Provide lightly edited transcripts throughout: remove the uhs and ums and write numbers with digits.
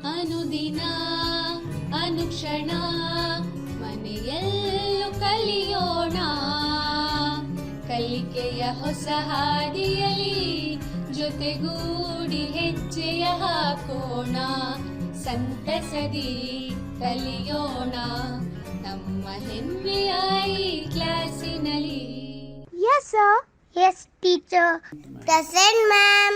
ಅನುದಿನ ಅನುಕ್ಷಣ ಮನೆಯಲ್ಲೂ ಕಲಿಯೋಣ, ಕಲಿಕೆಯ ಹೊಸ ಹಾದಿಯಲಿ ಜೊತೆಗೂಡಿ ಹೆಜ್ಜೆಯ ಹಾಕೋಣ, ಸಂತಸದಿ ಕಲಿಯೋಣ ನಮ್ಮ ಹೆಮ್ಮೆಯ ಈ ಕ್ಲಾಸಿನಲ್ಲಿ. Yes, sir. Yes, teacher. Present, ma'am.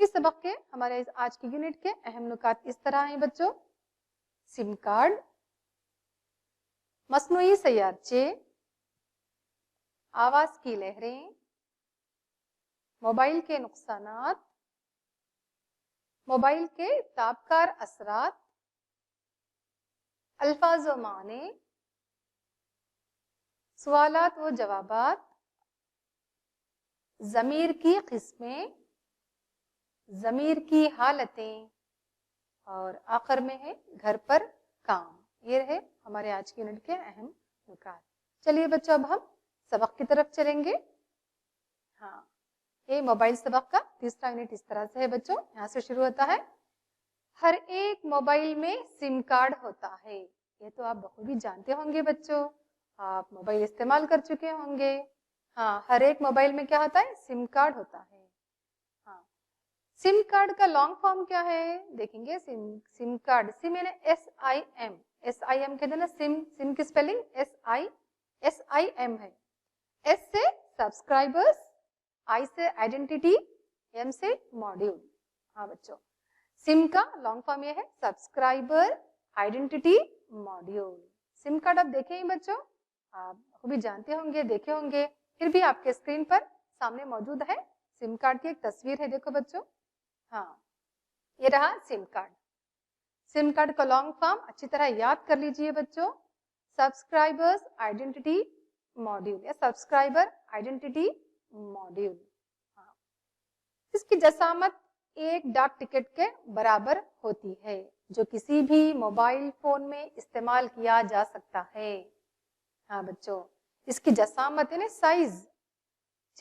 اس سبق کے ہمارے آج کی یونٹ کے اہم نکات اس طرح ہیں بچوں. سم کارڈ، مصنوعی سیارچے، آواز کی لہریں، موبائل کے نقصانات، موبائل کے تابکار اثرات، الفاظ و معنی، سوالات و جوابات، ضمیر کی قسمیں، ضمیر کی حالتیں، اور آخر میں ہے گھر پر کام. یہ رہے ہمارے آج کی یونٹ کے اہم نکات. چلیے بچوں اب ہم سبق کی طرف چلیں گے. ہاں، یہ موبائل سبق کا تیسرا یونٹ اس طرح سے ہے بچوں. یہاں سے شروع ہوتا ہے. ہر ایک موبائل میں سم کارڈ ہوتا ہے. یہ تو آپ بخوبی جانتے ہوں گے بچوں، آپ موبائل استعمال کر چکے ہوں گے. ہاں، ہر ایک موبائل میں کیا ہوتا ہے؟ سم کارڈ ہوتا ہے. ہاں، سم کارڈ کا لانگ فارم کیا ہے؟ دیکھیں گے. سم کارڈ، سم یعنی SIM. SIM کہتے ہیں نا سم. سم کی اسپیلنگ SIM ہے. S سے سبسکرائبرز، I سے آئیڈینٹی، M سے ماڈیول. ہاں بچوں، سم کا لانگ فارم یہ ہے سبسکرائبر آئیڈینٹی ماڈیول. سم کارڈ آپ دیکھیں ہی بچوں، آپ خوبی جانتے ہوں گے، دیکھے ہوں گے، پھر بھی آپ کے اسکرین پر سامنے موجود ہے. سم کارڈ کی ایک تصویر ہے، دیکھو بچوں. ہاں، یہ رہا سم کارڈ. سم کارڈ کا لانگ فارم اچھی طرح یاد کر لیجئے بچوں. سبسکرائبرز آئیڈینٹی ماڈیول یا سبسکرائبر آئیڈینٹی ماڈیول. ہاں، اس کی جسامت ایک ڈاک ٹکٹ کے برابر ہوتی ہے جو کسی بھی موبائل فون میں استعمال کیا جا سکتا ہے. ہاں بچوں، اس کی جسامت یعنی سائز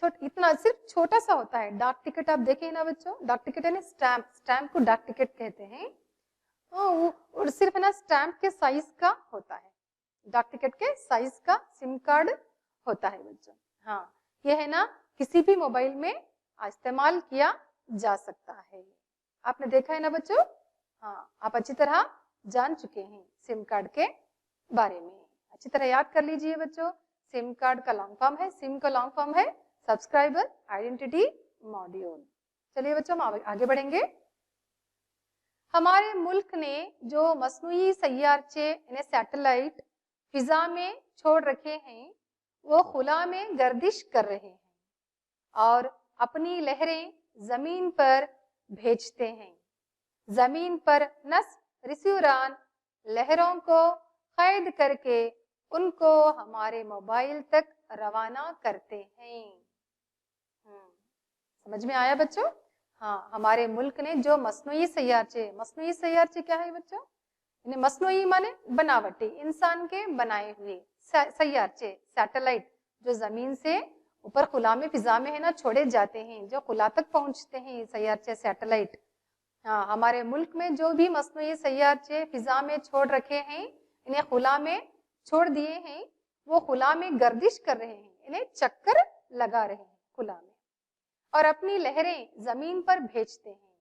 اتنا صرف چھوٹا سا ہوتا ہے. ڈاک ٹکٹ آپ دیکھیں نا بچوں، ڈاک ٹکٹ یعنی اسٹیمپ. اسٹیمپ کو ڈاک ٹکٹ کہتے ہیں. اور صرف ہے نا اسٹیمپ کے سائز کا ہوتا ہے. ڈاک ٹکٹ کے سائز کا سم کارڈ ہوتا ہے بچوں. ہاں، یہ ہے نا کسی بھی موبائل میں استعمال کیا جا سکتا ہے. آپ نے دیکھا ہے نا بچوں. ہاں، آپ اچھی طرح جان چکے ہیں سم کارڈ کے بارے میں. اچھی طرح یاد کر لیجئے بچوں. سم کارڈ کا لانگ فارم ہے، سم کا لانگ فارم ہے سبسکرائبر آئیڈینٹی ماڈیول. چلیے بچوں ہم آگے بڑھیں گے. ہمارے ملک نے جو مصنوعی سیارچے یعنی سیٹلائٹ فضا میں چھوڑ رکھے ہیں وہ خلا میں گردش کر رہے ہیں اور اپنی لہریں زمین پر بھیجتے ہیں. زمین پر نصب ریسیوران لہروں کو قید کر کے ان کو ہمارے موبائل تک روانہ کرتے ہیں. سمجھ میں آیا بچوں؟ ہاں، ہمارے ملک نے جو مصنوعی سیارچے کیا ہے بچوں؟ یعنی مصنوعی مانے بناوٹی، انسان کے بنائے ہوئے سیارچے، سیٹلائٹ جو زمین سے اوپر خلا میں فضا میں ہے نا چھوڑے جاتے ہیں، جو خلا تک پہنچتے ہیں سیارچے سیٹلائٹ. ہاں، ہمارے ملک میں جو بھی مصنوعی سیارچے فضا میں چھوڑ رکھے ہیں، انہیں خلا میں چھوڑ دیے ہیں، وہ خلا میں گردش کر رہے ہیں، انہیں چکر لگا رہے ہیں خلا میں اور اپنی لہریں زمین پر بھیجتے ہیں.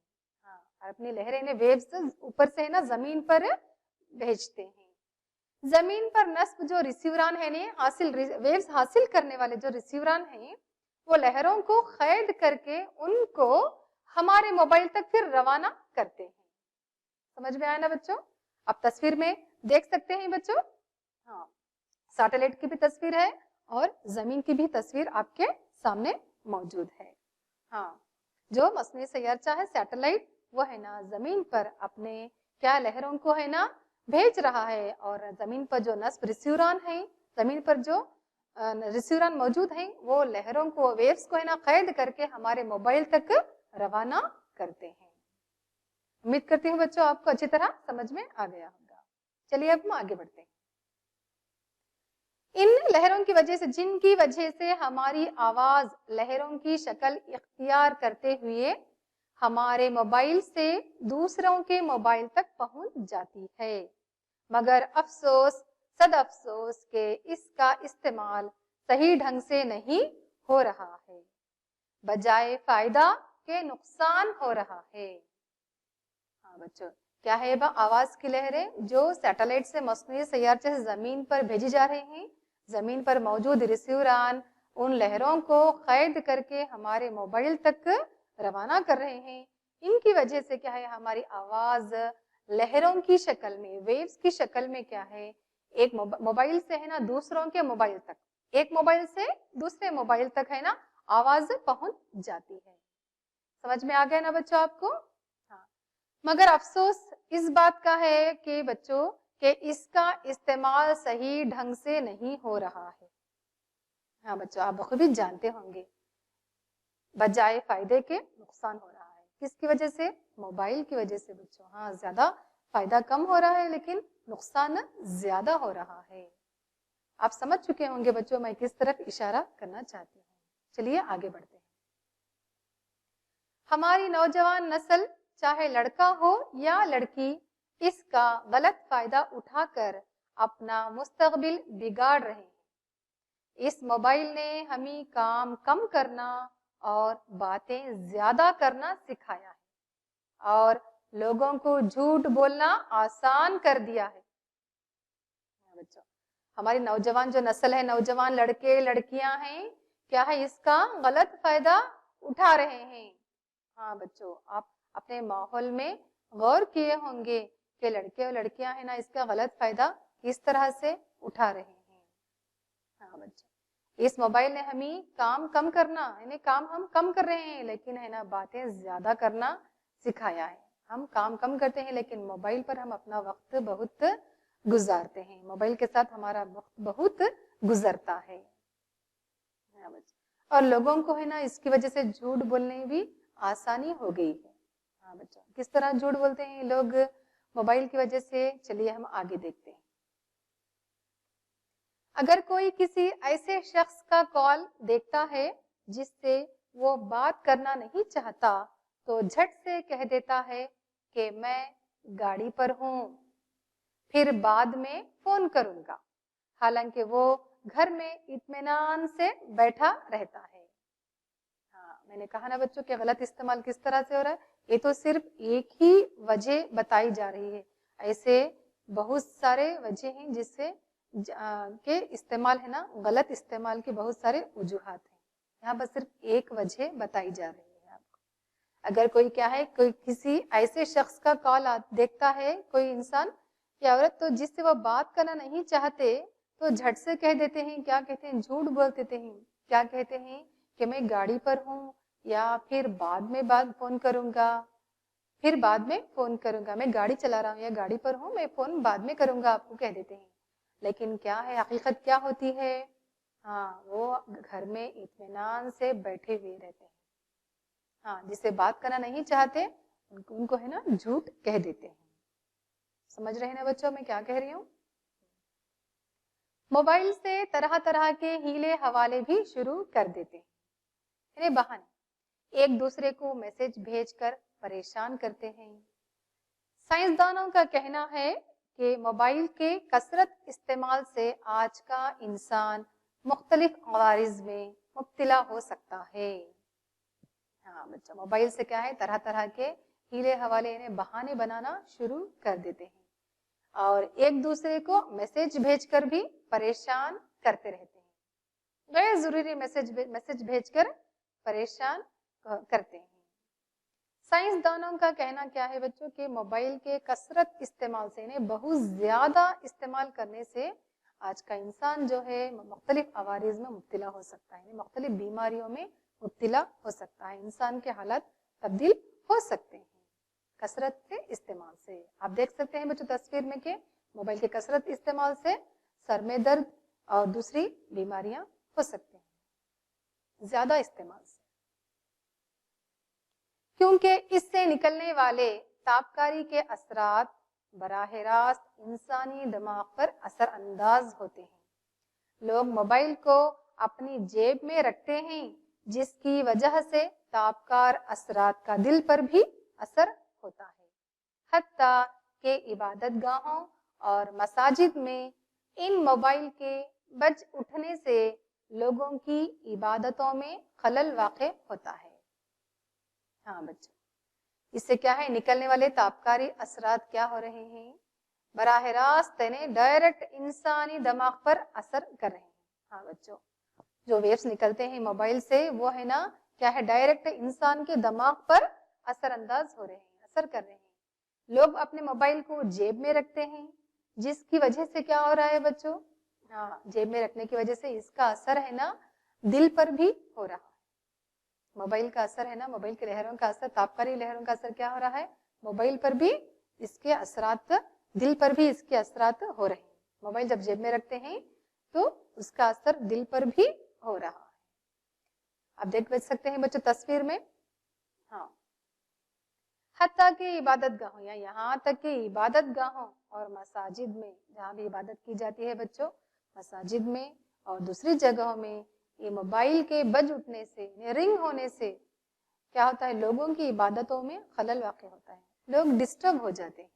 ہاں، اور اپنی لہریں انہیں ویوز اوپر سے ہے نا زمین پر بھیجتے ہیں. زمین پر نصب جو ریسیوران ہیں ویوز حاصل کرنے والے جو ریسیوران ہیں وہ لہروں کو قید کر کے ان کو ہمارے موبائل تک پھر روانہ کرتے ہیں. سمجھ میں آیا نا بچوں؟ آپ تصویر میں دیکھ سکتے ہیں بچوں. ہاں، سیٹلائٹ کی بھی تصویر ہے اور زمین کی بھی تصویر آپ کے سامنے موجود ہے. ہاں، جو مصنوعی سیارچہ ہے سیٹلائٹ وہ ہے نا زمین پر اپنے کیا لہروں کو ہے نا بھیج رہا ہے اور زمین پر جو نصب ریسیوران ہیں، زمین پر جو ریسیوران موجود ہیں وہ لہروں کو ویوز کو ہے نا قید کر کے ہمارے موبائل تک روانہ کرتے ہیں. امید کرتی ہوں بچوں آپ کو اچھی طرح سمجھ میں آ گیا ہوگا. چلیے اب ہم آگے بڑھتے ہیں. ان لہروں کی وجہ سے جن کی وجہ سے ہماری آواز لہروں کی شکل اختیار کرتے ہوئے ہمارے موبائل سے دوسروں کے موبائل تک پہنچ جاتی ہے، مگر افسوس صد افسوس کہ اس کا استعمال صحیح ڈھنگ سے نہیں ہو رہا ہے، بجائے فائدہ کے نقصان ہو رہا ہے. ہاں بچوں، کیا ہے آواز کی لہریں جو سیٹلائٹ سے مصنوعی سیارچے سے زمین پر بھیجی جا رہی ہیں، زمین پر موجود ریسیوران ان لہروں کو قید کر کے ہمارے موبائل تک روانہ کر رہے ہیں. ان کی وجہ سے کیا ہے ہماری آواز لہروں کی شکل میں، ویوز کی شکل میں کیا ہے ایک موبائل سے ہے نا دوسروں کے موبائل تک، ایک موبائل سے دوسرے موبائل تک ہے نا آواز پہنچ جاتی ہے. سمجھ میں آ گیا نا بچوں آپ کو؟ ہاں. مگر افسوس اس بات کا ہے کہ بچوں کہ اس کا استعمال صحیح ڈھنگ سے نہیں ہو رہا ہے. ہاں بچوں آپ بخوبی جانتے ہوں گے بجائے فائدے کے نقصان ہو رہا ہے. کس کی وجہ سے؟ موبائل کی وجہ سے بچوں. ہاں زیادہ فائدہ کم ہو رہا ہے لیکن نقصان زیادہ ہو رہا ہے. آپ سمجھ چکے ہوں گے بچوں میں کس طرف اشارہ کرنا چاہتی ہوں. چلیے آگے بڑھتے ہیں. ہماری نوجوان نسل چاہے لڑکا ہو یا لڑکی اس کا غلط فائدہ اٹھا کر اپنا مستقبل بگاڑ رہے ہیں. اس موبائل نے ہمیں کام کم کرنا اور باتیں زیادہ کرنا سکھایا ہے اور لوگوں کو جھوٹ بولنا آسان کر دیا ہے. بچوں ہماری نوجوان جو نسل ہے، نوجوان لڑکے لڑکیاں ہیں، کیا ہے اس کا غلط فائدہ اٹھا رہے ہیں. ہاں بچوں آپ اپنے ماحول میں غور کیے ہوں گے کہ لڑکے اور لڑکیاں ہیں نا اس کا غلط فائدہ کس طرح سے اٹھا رہے ہیں. ہاں بچوں اس موبائل نے ہمیں کام کم کرنا، یعنی کام ہم کم کر رہے ہیں لیکن ہے نا باتیں زیادہ کرنا سکھایا ہے. ہم کام کم کرتے ہیں لیکن موبائل پر ہم اپنا وقت بہت گزارتے ہیں، موبائل کے ساتھ ہمارا وقت بہت گزرتا ہے. اور لوگوں کو ہے نا اس کی وجہ سے جھوٹ بولنے بھی آسانی ہو گئی ہے. ہاں بچوں کس طرح جھوٹ بولتے ہیں لوگ موبائل کی وجہ سے؟ چلیے ہم آگے دیکھتے ہیں. اگر کوئی کسی ایسے شخص کا کال دیکھتا ہے جس سے وہ بات کرنا نہیں چاہتا تو جھٹ سے کہہ دیتا ہے کہ میں گاڑی پر ہوں، پھر بعد میں فون کروں گا، حالانکہ وہ گھر میں اطمینان سے بیٹھا رہتا ہے. ہاں میں نے کہا نا بچوں کہ غلط استعمال کس طرح سے ہو رہا ہے. یہ تو صرف ایک ہی وجہ بتائی جا رہی ہے، ایسے بہت سارے وجہ ہیں جس سے کے استعمال ہے نا غلط استعمال کے بہت سارے وجوہات ہیں. یہاں پر صرف ایک وجہ بتائی جا رہی ہے آپ کو. اگر کوئی کیا ہے کوئی کسی ایسے شخص کا کال دیکھتا ہے کوئی انسان یا عورت تو جس سے وہ بات کرنا نہیں چاہتے تو جھٹ سے کہہ دیتے ہیں. کیا کہتے ہیں؟ جھوٹ بول دیتے ہیں. کیا کہتے ہیں کہ میں گاڑی پر ہوں یا پھر بعد میں فون کروں گا، پھر بعد میں فون کروں گا، میں گاڑی چلا رہا ہوں یا گاڑی پر ہوں، میں فون بعد میں کروں گا آپ کو کہہ دیتے ہیں. لیکن کیا ہے حقیقت کیا ہوتی ہے؟ ہاں وہ گھر میں اطمینان سے بیٹھے ہوئے رہتے ہیں. ہاں جس سے بات کرنا نہیں چاہتے ان کو ہے نا جھوٹ کہہ دیتے ہیں. سمجھ رہے ہیں نا بچوں میں کیا کہہ رہی ہوں؟ موبائل سے طرح طرح کے ہیلے حوالے بھی شروع کر دیتے ہیں، یعنی بہانے ایک دوسرے کو میسج بھیج کر پریشان کرتے ہیں. سائنسدانوں کا کہنا ہے کہ موبائل کے کثرت استعمال سے آج کا انسان مختلف عوارض میں مبتلا ہو سکتا ہے. ہاں بچہ موبائل سے کیا ہے طرح طرح کے ہیلے حوالے انہیں بہانے بنانا شروع کر دیتے ہیں اور ایک دوسرے کو میسج بھیج کر بھی پریشان کرتے رہتے ہیں. غیر ضروری میسج بھیج کر پریشان کرتے ہیں. سائنسدانوں کا کہنا کیا ہے بچوں کہ موبائل کے کثرت استعمال سے انہیں بہت زیادہ استعمال کرنے سے آج کا انسان جو ہے مختلف عوارض میں مبتلا ہو سکتا ہے، مختلف بیماریوں میں مبتلا ہو سکتا ہے، انسان کے حالات تبدیل ہو سکتے ہیں کثرت کے استعمال سے. آپ دیکھ سکتے ہیں بچوں تصویر میں کہ موبائل کے کثرت استعمال سے سر میں درد اور دوسری بیماریاں ہو سکتے ہیں زیادہ استعمال سے، کیونکہ اس سے نکلنے والے تابکاری کے اثرات براہ راست انسانی دماغ پر اثر انداز ہوتے ہیں. لوگ موبائل کو اپنی جیب میں رکھتے ہیں جس کی وجہ سے تابکار اثرات کا دل پر بھی اثر ہوتا ہے. حتیٰ کہ عبادت گاہوں اور مساجد میں ان موبائل کے بج اٹھنے سے لوگوں کی عبادتوں میں خلل واقع ہوتا ہے. ہاں بچوں اس سے کیا ہے نکلنے والے تابکاری اثرات کیا ہو رہے ہیں؟ براہ راست ڈائریکٹ انسانی دماغ پر اثر کر رہے ہیں. ہاں بچوں جو ویوز نکلتے ہیں موبائل سے وہ ہے نا کیا ہے ڈائریکٹ انسان کے دماغ پر اثر انداز ہو رہے ہیں, اثر کر رہے ہیں. لوگ اپنے موبائل کو جیب میں رکھتے ہیں, جس کی وجہ سے کیا ہو رہا ہے بچوں, ہاں جیب میں رکھنے کی وجہ سے اس کا اثر ہے نا دل پر بھی ہو رہا ہے. موبائل کا اثر ہے نا, موبائل کی لہروں کا اثر, تابکاری لہروں کا اثر کیا ہو رہا ہے, موبائل پر بھی اس کے اثرات, دل پر بھی اس کے اثرات ہو رہے ہیں. موبائل جب جیب میں رکھتے ہیں تو اس کا اثر دل پر بھی ہو رہا ہے. آپ دیکھ سکتے ہیں بچوں تصویر میں, ہاں حتیٰ کہ عبادت گاہوں یا یہاں تک کہ عبادت گاہوں اور مساجد میں, جہاں بھی عبادت کی جاتی ہے بچوں, مساجد میں اور دوسری جگہوں میں, یہ موبائل کے بج اٹھنے سے, رنگ ہونے سے کیا ہوتا ہے, لوگوں کی عبادتوں میں خلل واقع ہوتا ہے. لوگ ڈسٹرب ہو جاتے ہیں,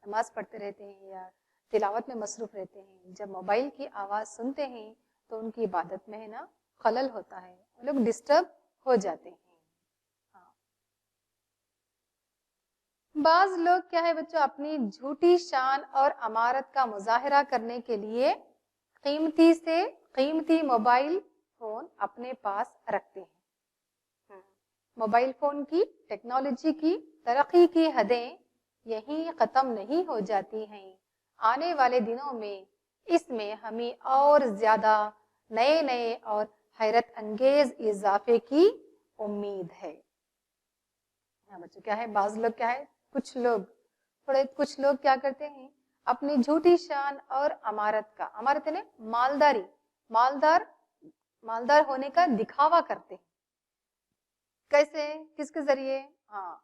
نماز پڑھتے رہتے ہیں یا تلاوت میں مصروف رہتے ہیں, جب موبائل کی آواز سنتے ہیں تو ان کی عبادت میں ہے نا خلل ہوتا ہے, لوگ ڈسٹرب ہو جاتے ہیں. بعض لوگ کیا ہے بچوں اپنی جھوٹی شان اور امارت کا مظاہرہ کرنے کے لیے قیمتی سے قیمتی موبائل فون اپنے پاس رکھتے ہیں. موبائل فون کی ٹیکنالوجی کی ترقی کی حدیں یہیں ختم نہیں ہو جاتی ہیں. آنے والے دنوں میں اس میں ہمیں اور زیادہ نئے نئے اور حیرت انگیز اضافے کی امید ہے. بچوں کیا ہے, بعض لوگ کیا ہے, کچھ لوگ کیا کرتے ہیں, اپنی جھوٹی شان اور امارت کا, امارت یعنی مالداری, مالدار ہونے کا دکھاوا کرتے ہیں. کیسے, کس کے ذریعے, ہاں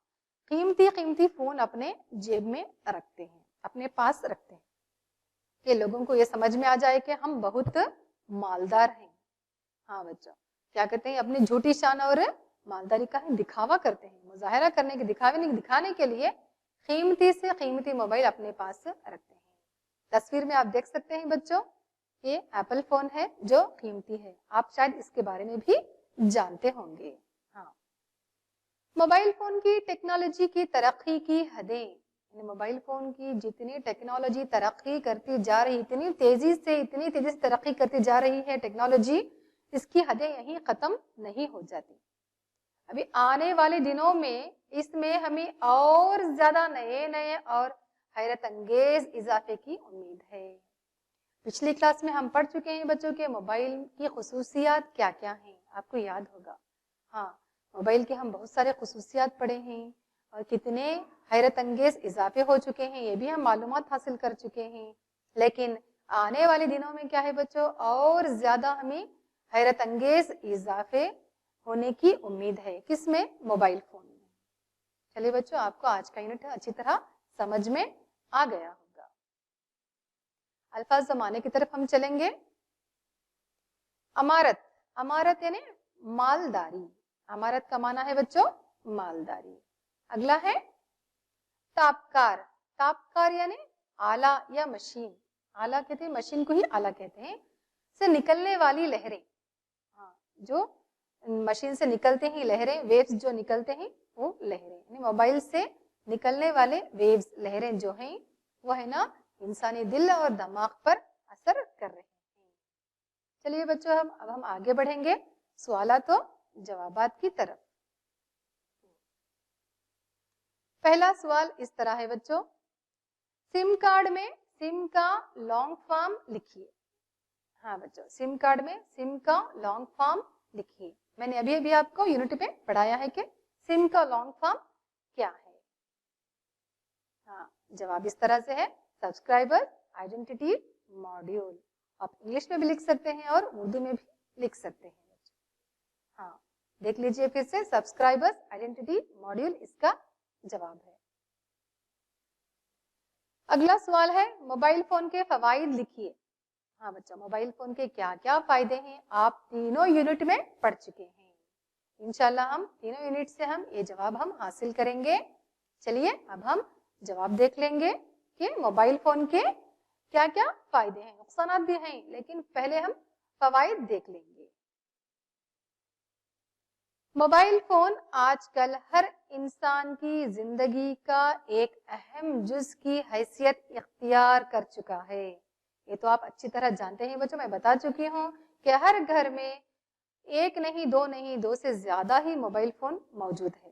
قیمتی فون اپنے جیب میں رکھتے ہیں, اپنے پاس رکھتے ہیں کہ لوگوں کو یہ سمجھ میں آ جائے کہ ہم بہت مالدار ہیں. ہاں بچوں کیا کرتے ہیں, اپنی جھوٹی شان اور مالداری کا دکھاوا کرتے ہیں, مظاہرہ کرنے کے دکھانے کے لیے قیمتی سے قیمتی موبائل اپنے پاس رکھتے ہیں. تصویر میں آپ دیکھ سکتے ہیں بچوں, یہ ایپل فون ہے جو قیمتی ہے, آپ شاید اس کے بارے میں بھی جانتے ہوں گے. ہاں موبائل فون کی ٹیکنالوجی کی ترقی کی حدیں, موبائل فون کی جتنی ٹیکنالوجی ترقی کرتی جا رہی, اتنی تیزی سے ترقی کرتی جا رہی ہے ٹیکنالوجی, اس کی حدیں یہیں ختم نہیں ہو جاتی. ابھی آنے والے دنوں میں اس میں ہمیں اور زیادہ نئے اور حیرت انگیز اضافے کی امید ہے. پچھلی کلاس میں ہم پڑھ چکے ہیں بچوں کے موبائل کی خصوصیات کیا کیا ہیں, آپ کو یاد ہوگا. ہاں موبائل کے ہم بہت سارے خصوصیات پڑھے ہیں اور کتنے حیرت انگیز اضافے ہو چکے ہیں یہ بھی ہم معلومات حاصل کر چکے ہیں. لیکن آنے والے دنوں میں کیا ہے بچوں, اور زیادہ ہمیں حیرت انگیز اضافے ہونے کی امید ہے. کس میں, موبائل فون میں. چلیے بچوں آپ کو آج کا یونٹ اچھی طرح سمجھ میں آ گیا ہوگا. الفاظ زمانے کی طرف ہم چلیں گے. امارت, امارت یعنی مالداری, امارت کا معنی ہے بچوں مالداری. اگلا ہے تابکار, تابکار یعنی آلہ یا مشین, آلہ کہتے ہیں مشین کو ہی آلہ کہتے ہیں, سے نکلنے والی لہریں. ہاں جو مشین سے نکلتے ہیں لہریں, ویوز جو نکلتے ہیں وہ لہریں, یعنی موبائل سے نکلنے والے ویوز لہریں جو ہیں وہ ہے نا انسانی دل اور دماغ پر اثر کر رہے ہیں. چلیے بچوں اب ہم آگے بڑھیں گے سوالات و جوابات کی طرف. پہلا سوال اس طرح ہے بچوں, سم کارڈ میں سم کا لانگ فارم لکھیے. ہاں بچوں سم کارڈ میں سم کا لانگ فارم لکھیے. میں نے ابھی آپ کو یونٹ میں پڑھایا ہے کہ سم کا لانگ فارم کیا ہے. ہاں جواب اس طرح سے ہے, سبسکرائبر آئیڈینٹی ماڈیول. آپ انگلش میں بھی لکھ سکتے ہیں اور اردو میں بھی لکھ سکتے ہیں. ہاں دیکھ لیجئے پھر سے, سبسکرائبر آئیڈینٹی ماڈیول اس کا جواب ہے. اگلا سوال ہے موبائل فون کے فوائد لکھیے. ہاں بچہ موبائل فون کے کیا کیا فائدے ہیں آپ تینوں یونٹ میں پڑھ چکے ہیں. انشاءاللہ ہم تینوں یونٹ سے ہم یہ جواب ہم حاصل کریں گے. چلیے اب ہم جواب دیکھ لیں گے کہ موبائل فون کے کیا کیا فائدے ہیں, نقصانات بھی ہیں, لیکن پہلے ہم فوائد دیکھ لیں گے. موبائل فون آج کل ہر انسان کی زندگی کا ایک اہم جز کی حیثیت اختیار کر چکا ہے. یہ تو آپ اچھی طرح جانتے ہیں بچوں, میں بتا چکی ہوں کہ ہر گھر میں ایک نہیں, دو سے زیادہ ہی موبائل فون موجود ہے.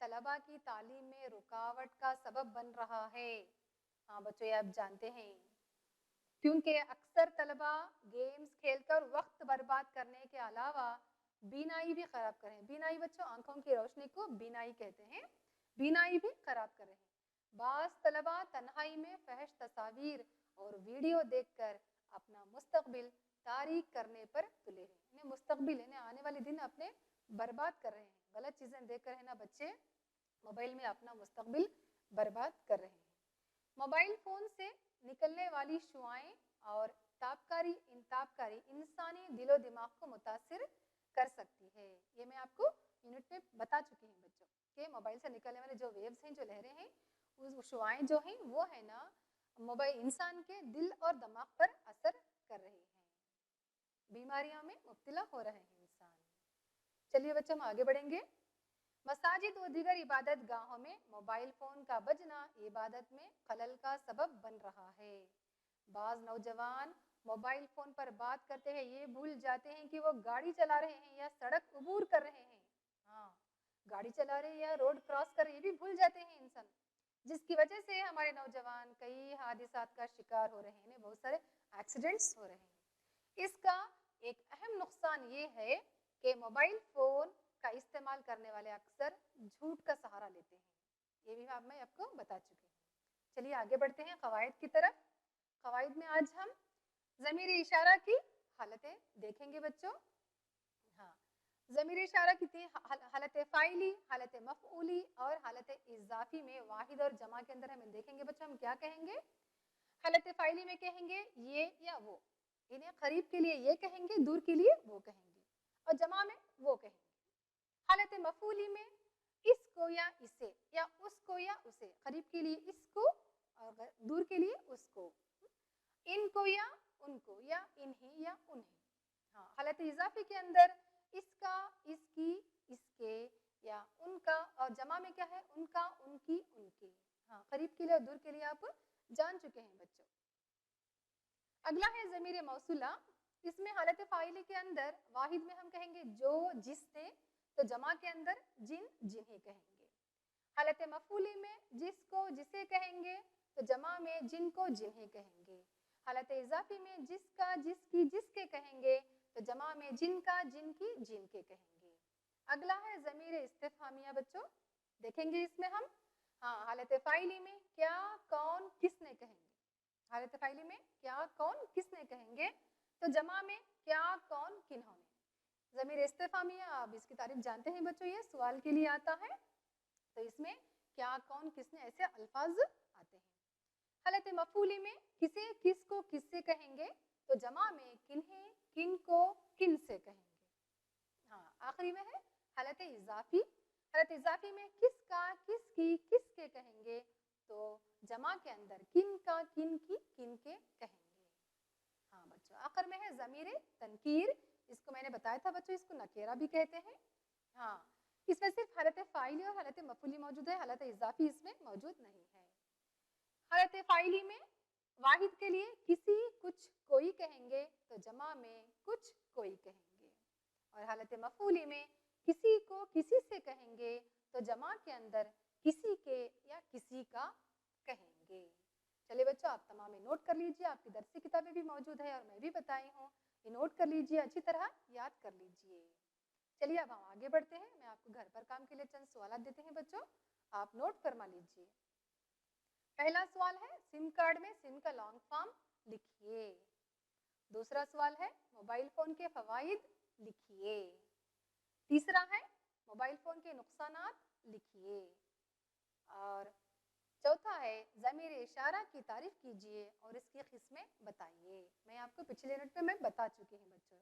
طلبا کی تعلیم میں رکاوٹ کا سبب بن رہا ہے. ہاں بچوں یہ آپ جانتے ہیں کیونکہ اکثر طلبا گیمز کھیل کر وقت برباد کرنے کے علاوہ بینائی بھی خراب کر رہے ہیں. بینائی بچوں آنکھوں کی روشنی کو بینائی کہتے ہیں. بینائی بھی خراب کر رہے ہیں. بعض طلبا تنہائی میں فحش تصاویر اور ویڈیو دیکھ کر اپنا مستقبل تاریک کرنے پر تلے ہیں. انہیں مستقبل انہیں آنے والے دن اپنے برباد کر رہے ہیں. غلط چیزیں دیکھ کر ہے نا بچے موبائل میں اپنا مستقبل برباد کر رہے ہیں. موبائل فون سے نکلنے والی شعاعیں اور تابکاری انسانی دل و دماغ کو متاثر کر سکتی ہے. یہ میں آپ کو یونٹ میں بتا چکی ہوں بچوں کہ موبائل سے نکلنے والے جو ویوز ہیں جو لہریں ہیں وہ شعاعیں جو ہیں وہ ہے نا موبائل انسان کے دل اور دماغ پر اثر کر رہی ہیں. بیماریوں میں مبتلا ہو رہے ہیں انسان. چلیے بچوں ہم آگے بڑھیں گے. مساجد و دیگر عبادت گاہوں میں موبائل فون کا بجنا عبادت میں خلل کا سبب بن رہا ہے. بعض نوجوان موبائل فون پر بات کرتے ہیں یہ بھول جاتے ہیں کہ وہ گاڑی چلا رہے ہیں یا سڑک عبور کر رہے ہیں. ہاں گاڑی چلا رہے ہیں یا روڈ کراس کر رہے ہیں یہ بھی بھول جاتے ہیں انسان, جس کی وجہ سے ہمارے نوجوان کئی حادثات کا شکار ہو رہے ہیں, بہت سارے ایکسیڈنٹس ہو رہے ہیں. اس کا ایک اہم نقصان یہ ہے کہ موبائل فون کا استعمال کرنے والے اکثر جھوٹ کا سہارا لیتے ہیں. یہ بھی میں آپ کو بتا چکی ہوں. چلیے آگے بڑھتے ہیں قواعد کی طرف. قواعد میں آج ہم ضمیر اشارہ کی حالتیں دیکھیں گے بچوں. ہاں ضمیر اشارہ کی تین حالت فاعلی, حالت مفعولی اور حالت اضافی میں واحد اور جمع کے اندر ہم دیکھیں گے بچوں ہم کیا کہیں گے. حالت فاعلی میں کہیں گے یہ یا وہ, انہیں قریب کے لیے یہ کہیں گے, دور کے لیے وہ کہیں گے, اور جمع میں وہ کہیں گے. حالت مفعولی میں اس کو یا اسے یا اس کو یا اسے, قریب کے لیے اس کو اور دور کے لیے اس کو, ان کو یا ان کو یا انہیں یا انہیں. ہاں حالت اضافی کے اندر اس کا, اس کی, اس کے یا ان کا, اور جمع میں کیا ہے ان کا, ان کی, ان کے. ہاں قریب کے لیے اور دور کے لیے آپ جان چکے ہیں بچوں. اگلا ہے ضمیر موصولہ. اس میں حالت فاعلی کے اندر واحد میں ہم کہیں گے جو جس نے, تو جمع کے اندر جن جنہیں کہیں گے. حالت مفعولی میں جس کو جسے کہیں گے, تو جمع میں جن کو جنہیں کہیں گے. حالت اضافی میں جس کا جس کی جس کے کہیں گے, تو جمع میں جن کا جن کی جن کے کہیں گے. اگلا ہے ضمیر استفہامیہ بچوں, دیکھیں گے اس میں ہم. ہاں حالت فاعلی میں کیا کون کس نے کہیں گے. حالت فاعلی میں کیا کون کس نے کہیں گے, تو جمع میں کیا کون کنہوں نے. ضمیر استفہامیہ آپ اس کی تعریف جانتے ہیں بچوں, یہ سوال کے لیے آتا ہے, تو اس میں کیا کون کس نے ایسے الفاظ آتے ہیں. حالت مفعولی میں کسے کس کو کس سے کہیں گے, تو جمع میں کنہیں کن کو کن سے کہیں گے. ہاں آخری میں ہے حالت اضافی. حالت اضافی میں کس کا کس کی کس کے کہیں گے, تو جمع کے اندر کن کا کن کی کن کے کہیں گے. ہاں بچوں آخر میں ہے ضمیر تنکیر. اس کو میں نے بتایا تھا بچوں, اس کو نکیرہ بھی کہتے ہیں. ہاں اس میں صرف حالت فاعلی اور حالت مفعولی موجود ہے, حالت اضافی اس میں موجود نہیں ہے. حالت فاعلی میں واحد کے لیے کسی کچھ کوئی کہیں گے, تو جمع میں کچھ کوئی کہیں گے. اور حالت مفعولی میں کسی کو کسی سے کہیں گے, تو جمع کے اندر کسی کے یا کسی کا کہیں گے. چلے بچوں آپ تمام نوٹ کر لیجئے, آپ کی درسی کتابیں بھی موجود ہے اور میں بھی بتائی ہوں, یہ نوٹ کر لیجئے, اچھی طرح یاد کر لیجئے. چلیے اب ہم آگے بڑھتے ہیں. میں آپ کو گھر پر کام کے لیے چند سوالات دیتے ہیں بچوں, آپ نوٹ فرما لیجئے. پہلا سوال ہے سم کارڈ میں سم کا لانگ فارم لکھیے. دوسرا سوال ہے موبائل فون کے فوائد لکھیے. تیسرا ہے موبائل فون کے نقصانات لکھیے. اور چوتھا ہے ضمیر اشارہ کی تعریف کیجیے اور اس کی قسمیں بتائیے. میں آپ کو پچھلے یونٹ میں بتا چکی ہوں بچوں,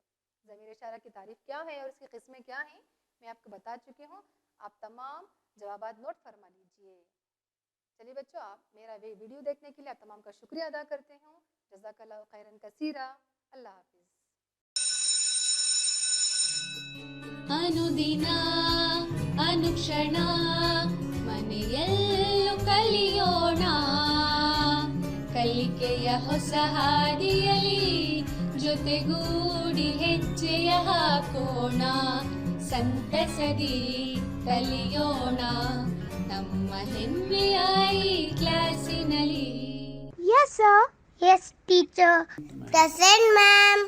ضمیر اشارہ کی تعریف کیا ہے اور اس کی قسمیں کیا ہیں, میں آپ کو بتا چکی ہوں. آپ تمام جوابات نوٹ فرما لیجیے. چلیے بچوں آپ میرا ویڈیو دیکھنے کے لیے آپ تمام کا شکریہ ادا کرتے ہوں. جزاک اللہ خیرن کثیرا. اللہ حافظ. ಅನುದಿನ ಅನುಕ್ಷಣ ಮನೆಯಲ್ಲೂ ಕಲಿಯೋಣ, ಕಲಿಕೆಯ ಹೊಸ ಹಾದಿಯಲಿ ಜೊತೆಗೂಡಿ ಹೆಜ್ಜೆಯ ಹಾಕೋಣ, ಸಂತಸದಿ ಕಲಿಯೋಣ ನಮ್ಮ ಹೆಮ್ಮೆಯ ಈ ಕ್ಲಾಸಿನಲ್ಲಿ. Yes, sir. Yes, teacher. Present, ma'am.